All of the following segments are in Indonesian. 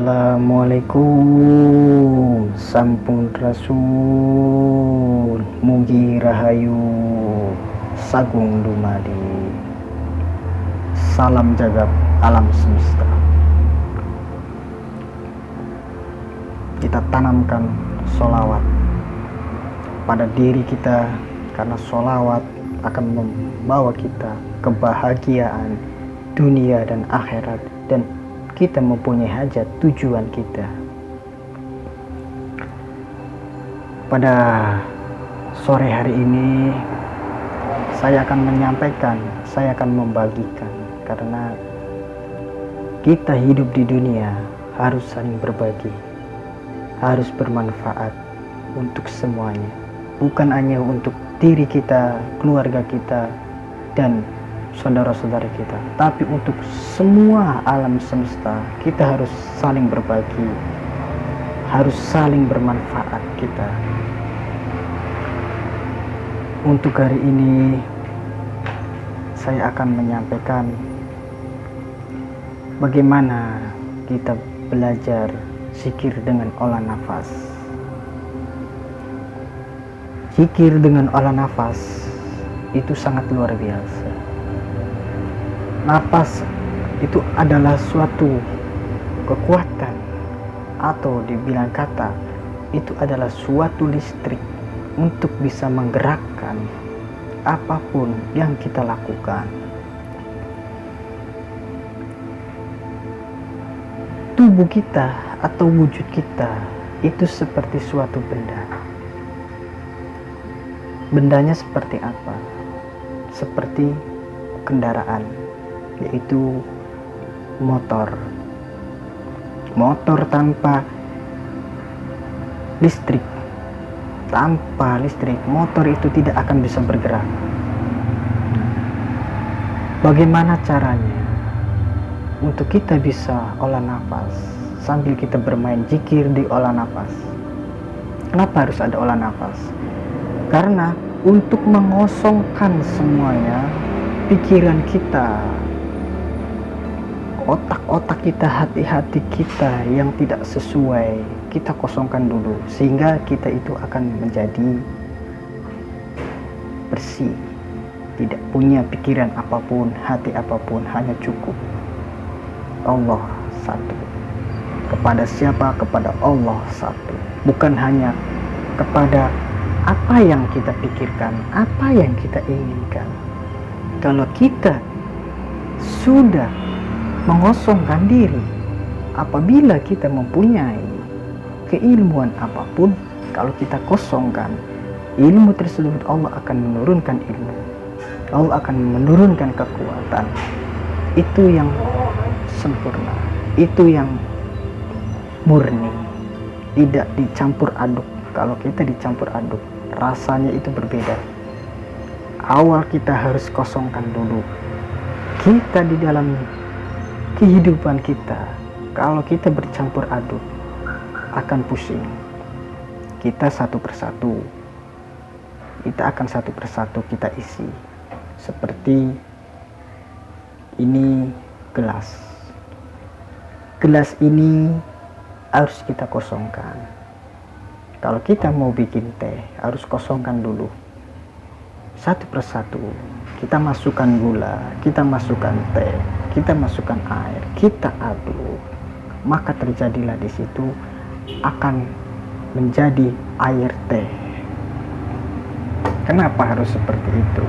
Assalamualaikum sampun Rasul mugi rahayu sagung dumadi. Salam jagat alam semesta. Kita tanamkan sholawat pada diri kita, karena sholawat akan membawa kita kebahagiaan dunia dan akhirat, dan kita mempunyai hajat tujuan kita. Pada sore hari ini saya akan menyampaikan, saya akan membagikan, karena kita hidup di dunia harus saling berbagi, harus bermanfaat untuk semuanya, bukan hanya untuk diri kita, keluarga kita, dan saudara-saudara kita, tapi untuk semua alam semesta. Kita harus saling berbagi, harus saling bermanfaat kita. Untuk hari ini saya akan menyampaikan bagaimana kita belajar zikir dengan olah nafas. Zikir dengan olah nafas itu sangat luar biasa. Napas itu adalah suatu kekuatan, atau dibilang kata, itu adalah suatu listrik untuk bisa menggerakkan apapun yang kita lakukan. Tubuh kita atau wujud kita itu seperti suatu benda. Bendanya seperti apa? Seperti kendaraan, yaitu motor. Motor tanpa listrik, motor itu tidak akan bisa bergerak. Bagaimana caranya untuk kita bisa olah nafas sambil kita bermain zikir di olah nafas? Kenapa harus ada olah nafas? Karena untuk mengosongkan semuanya, pikiran kita, otak-otak kita, hati-hati kita yang tidak sesuai, kita kosongkan dulu, sehingga kita itu akan menjadi bersih, tidak punya pikiran apapun, hati apapun, hanya cukup Allah satu. Kepada siapa? Kepada Allah satu. Bukan hanya kepada apa yang kita pikirkan, apa yang kita inginkan. Kalau kita sudah mengosongkan diri, apabila kita mempunyai keilmuan apapun, kalau kita kosongkan ilmu tersebut, Allah akan menurunkan ilmu, Allah akan menurunkan kekuatan. Itu yang sempurna, itu yang murni, tidak dicampur aduk. Kalau kita dicampur aduk, rasanya itu berbeda. Awal kita harus kosongkan dulu. Kita di dalam kehidupan kita, kalau kita bercampur aduk, akan pusing. Kita satu persatu, kita akan satu persatu kita isi. Seperti ini gelas. Gelas ini harus kita kosongkan. Kalau kita mau bikin teh, harus kosongkan dulu. Satu persatu, kita masukkan gula, kita masukkan teh, kita masukkan air, kita aduk, maka terjadilah di situ akan menjadi air teh. Kenapa harus seperti itu?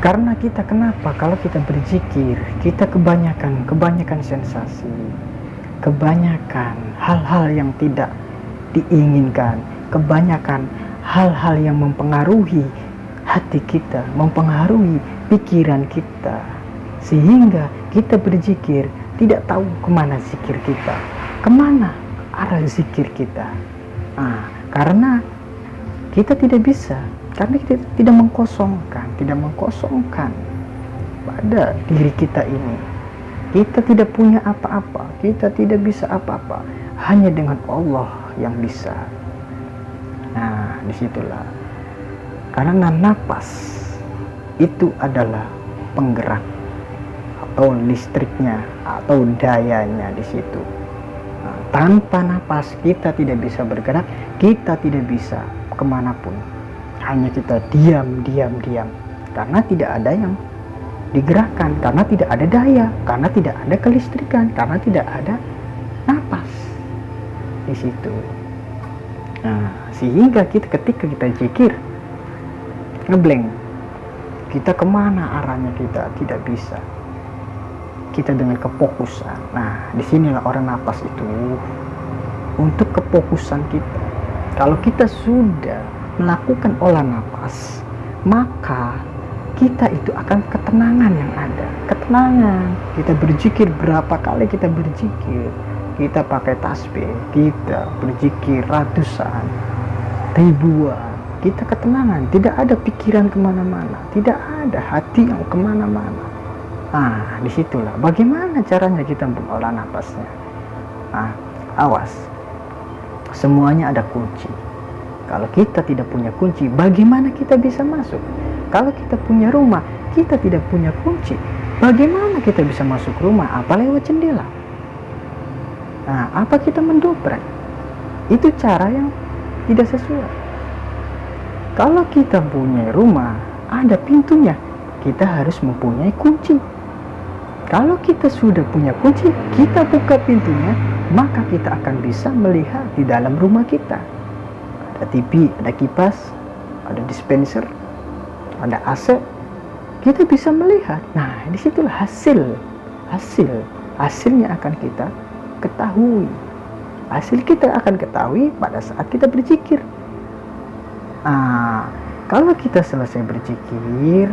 Karena kita, kenapa? Kalau kita berzikir, kita kebanyakan sensasi, kebanyakan hal-hal yang tidak diinginkan, kebanyakan hal-hal yang mempengaruhi hati kita, mempengaruhi pikiran kita, sehingga kita berzikir tidak tahu kemana zikir kita, kemana arah zikir kita. Karena kita tidak bisa, karena kita tidak mengkosongkan pada diri kita ini. Kita tidak punya apa-apa, kita tidak bisa apa-apa, hanya dengan Allah yang bisa. Nah, disitulah, karena napas itu adalah penggerak. atau listriknya atau dayanya di situ. Nah, tanpa napas kita tidak bisa bergerak, kita tidak bisa kemanapun. Hanya kita diam, karena tidak ada yang digerakkan, karena tidak ada daya, karena tidak ada kelistrikan, karena tidak ada napas di situ. Nah, sehingga ketika kita zikir ngeblank, kita kemana arahnya kita tidak bisa. Kita dengan kefokusan. Nah, disinilah orang napas itu untuk kefokusan kita. Kalau kita sudah melakukan olah napas, maka kita itu akan ketenangan yang ada. Ketenangan. Kita berzikir berapa kali kita berzikir. Kita pakai tasbih, kita berzikir ratusan, ribuan. Kita ketenangan, tidak ada pikiran kemana-mana, tidak ada hati yang kemana-mana. Nah, disitulah bagaimana caranya kita mengolah napasnya. Nah, awas, semuanya ada kunci. Kalau kita tidak punya kunci, bagaimana kita bisa masuk? Kalau kita punya rumah, kita tidak punya kunci, bagaimana kita bisa masuk rumah? Apa lewat jendela? Nah, apa kita mendobrak? Itu cara yang tidak sesuai. Kalau kita punya rumah, ada pintunya, kita harus mempunyai kunci. Kalau kita sudah punya kunci, kita buka pintunya, maka kita akan bisa melihat di dalam rumah kita. Ada TV, ada kipas, ada dispenser, ada AC, kita bisa melihat. Nah, disitulah hasilnya akan kita ketahui. Hasil kita akan ketahui pada saat kita berzikir. Nah, kalau kita selesai berzikir,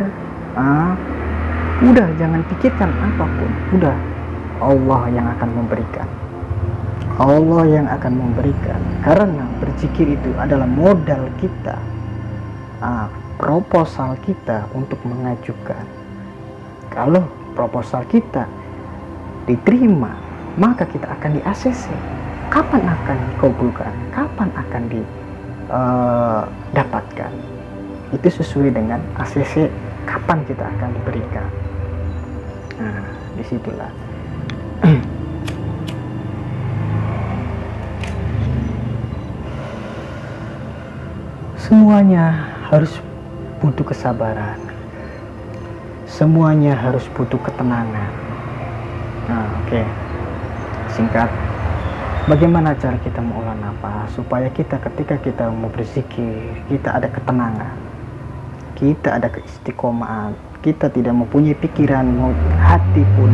udah jangan pikirkan apapun, udah Allah yang akan memberikan. Allah yang akan memberikan, karena berzikir itu adalah modal kita, proposal kita untuk mengajukan. Kalau proposal kita diterima, maka kita akan di-ACC. Kapan akan dikabulkan? Kapan akan didapatkan? Itu sesuai dengan ACC kapan kita akan diberikan. Nah, disitulah. Semuanya harus butuh kesabaran. Semuanya harus butuh ketenangan. Nah, oke. Singkat. Bagaimana cara kita mengolah nafas supaya kita ketika kita mau berzikir, kita ada ketenangan, kita ada keistiqomahan, kita tidak mempunyai pikiran, mau hati pun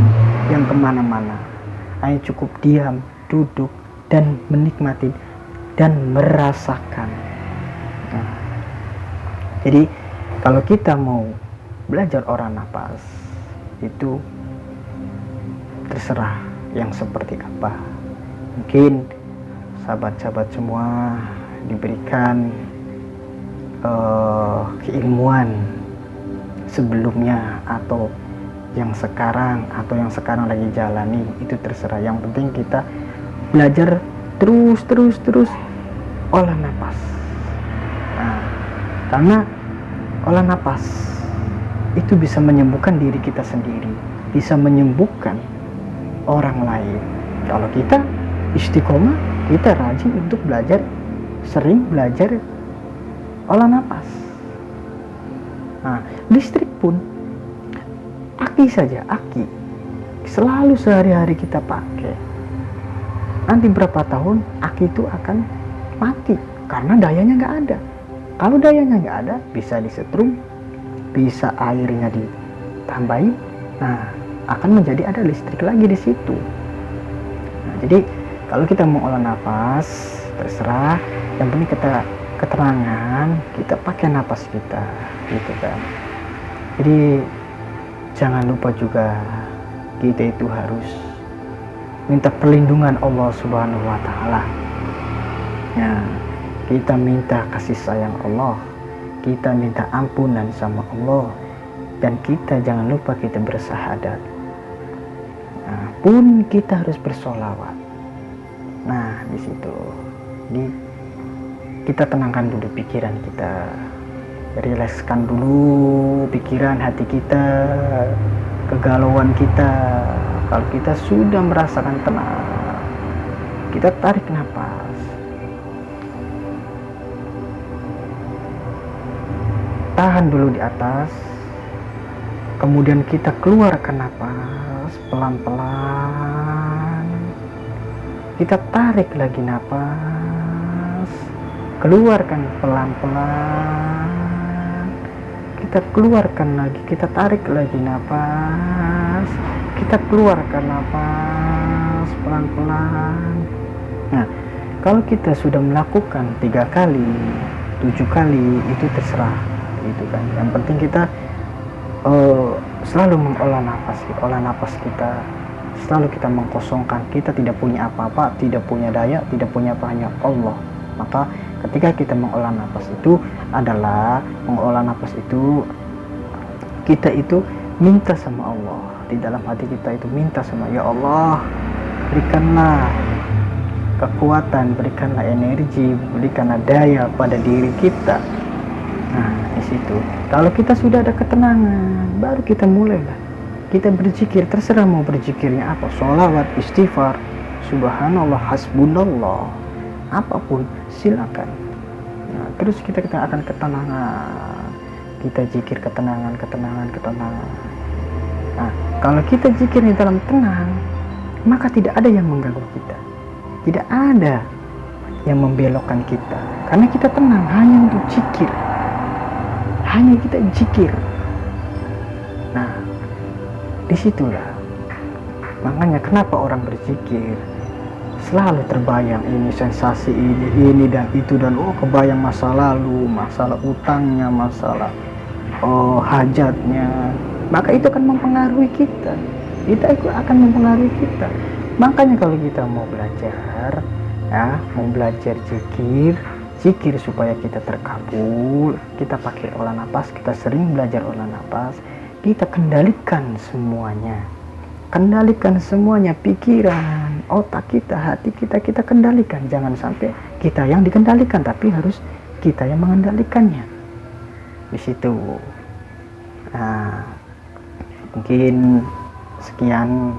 yang kemana-mana. Hanya cukup diam, duduk, dan menikmati dan merasakan. Nah, jadi kalau kita mau belajar olah nafas itu terserah yang seperti apa. Mungkin sahabat-sahabat semua diberikan keilmuan sebelumnya atau yang sekarang lagi jalani, itu terserah. Yang penting kita belajar terus olah nafas. Nah, karena olah nafas itu bisa menyembuhkan diri kita sendiri, bisa menyembuhkan orang lain. Kalau kita istiqomah, kita rajin untuk belajar, sering belajar olah nafas. Nah, listrik pun aki saja, aki selalu sehari-hari kita pakai. Nanti berapa tahun aki itu akan mati karena dayanya nggak ada. Kalau dayanya nggak ada, bisa disetrum, bisa airnya ditambahin, nah akan menjadi ada listrik lagi di situ. Nah, jadi kalau kita mau olah nafas, terserah. Yang penting kita keterangan, kita pakai nafas kita, gitu kan. Jadi jangan lupa juga kita itu harus minta perlindungan Allah Subhanahu wa Ta'ala. Ya, kita minta kasih sayang Allah, kita minta ampunan sama Allah, dan kita jangan lupa kita bersahadat. Nah, pun kita harus bersolawat. Nah, di situ kita tenangkan dulu pikiran kita, rilekskan dulu pikiran hati kita, kegalauan kita. Kalau kita sudah merasakan tenang, kita tarik nafas, tahan dulu di atas, kemudian kita keluarkan nafas pelan-pelan, kita tarik lagi nafas, keluarkan pelan-pelan, kita keluarkan lagi, kita tarik lagi nafas, kita keluarkan nafas pelan-pelan. Nah, kalau kita sudah melakukan 3 kali, 7 kali, itu terserah, itu kan. Yang penting kita selalu mengolah nafas kita, selalu kita mengkosongkan. Kita tidak punya apa-apa, tidak punya daya, tidak punya apa, hanya Allah. Maka ketika kita mengolah nafas itu adalah mengolah nafas itu, kita itu minta sama Allah. Di dalam hati kita itu minta sama, ya Allah, berikanlah kekuatan, berikanlah energi, berikanlah daya pada diri kita. Nah, di situ kalau kita sudah ada ketenangan, baru kita mulailah kita berzikir. Terserah mau berzikirnya apa, sholawat, istighfar, subhanallah, hasbunallah, apapun silakan. Nah, terus kita akan ketenangan, kita zikir ketenangan. Nah, kalau kita zikirnya dalam tenang, maka tidak ada yang mengganggu kita, tidak ada yang membelokkan kita, karena kita tenang hanya untuk zikir, hanya kita zikir. Nah, disitulah makanya kenapa orang berzikir selalu terbayang ini sensasi ini dan itu, dan kebayang masa lalu, masalah utangnya, masalah hajatnya. Maka itu akan mempengaruhi kita, itu akan mempengaruhi kita. Makanya kalau kita mau belajar, ya, mau belajar zikir supaya kita terkabul, kita pakai olah nafas, kita sering belajar olah nafas, kita kendalikan semuanya, pikiran, otak kita, hati kita kendalikan. Jangan sampai kita yang dikendalikan, tapi harus kita yang mengendalikannya. Di situ. Nah, mungkin sekian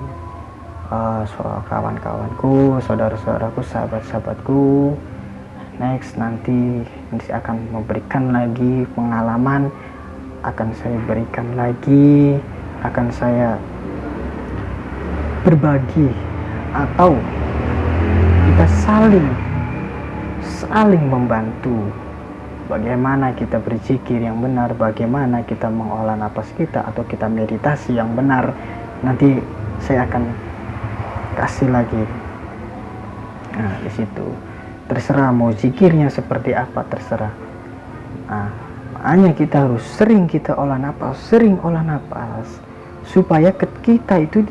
kawan-kawanku, saudara-saudaraku, sahabat-sahabatku. Next nanti akan memberikan lagi pengalaman, akan saya berikan lagi, akan saya berbagi, atau kita saling membantu. Bagaimana kita berzikir yang benar, bagaimana kita mengolah napas kita, atau kita meditasi yang benar. Nanti saya akan kasih lagi. Nah, di situ terserah mau zikirnya seperti apa, terserah. Nah, hanya kita harus sering kita olah napas, supaya kita itu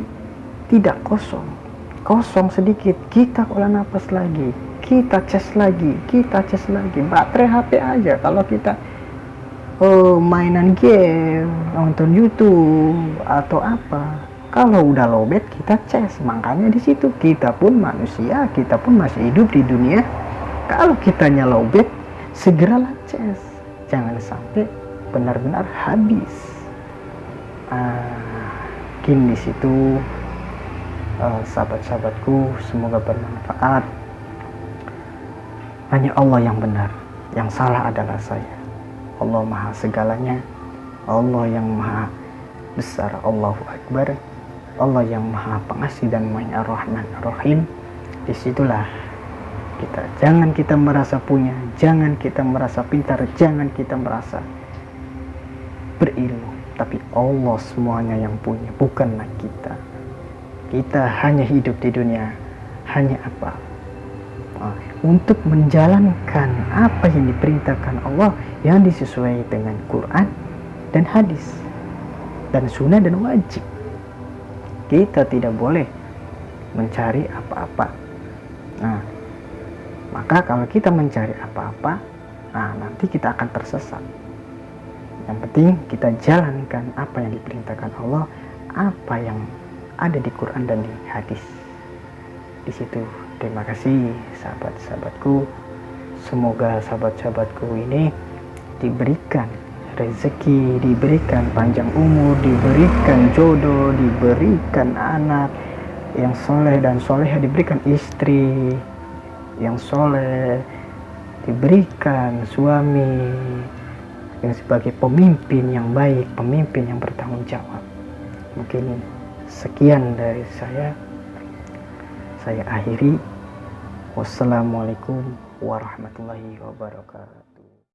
tidak kosong sedikit, kita olah napas lagi, kita cas lagi. Baterai HP aja kalau kita mainan game, nonton YouTube atau apa, kalau udah lowbat kita cas. Makanya di situ kita pun manusia, kita pun masih hidup di dunia. Kalau kitanya lowbat, segeralah cas, jangan sampai benar-benar habis. Mungkin di situ sahabat-sahabatku, semoga bermanfaat. Hanya Allah yang benar, yang salah adalah saya. Allah maha segalanya, Allah yang maha besar, Allahu Akbar, Allah yang maha pengasih dan maha Rahman Rahim. Disitulah jangan kita merasa punya, jangan kita merasa pintar, jangan kita merasa berilmu, tapi Allah semuanya yang punya, bukanlah kita. Kita hanya hidup di dunia, hanya apa? Untuk menjalankan apa yang diperintahkan Allah, yang disesuaikan dengan Quran dan hadis dan sunnah dan wajib. Kita tidak boleh mencari apa-apa. Nah, maka kalau kita mencari apa-apa, nanti kita akan tersesat. Yang penting kita jalankan apa yang diperintahkan Allah, apa yang ada di Quran dan di hadis. Di situ. Terima kasih sahabat-sahabatku. Semoga sahabat-sahabatku ini diberikan rezeki, diberikan panjang umur, diberikan jodoh, diberikan anak yang soleh dan soleha, diberikan istri yang soleh, diberikan suami yang sebagai pemimpin yang baik, pemimpin yang bertanggung jawab. Mungkin sekian dari saya akhiri. Wassalamualaikum warahmatullahi wabarakatuh.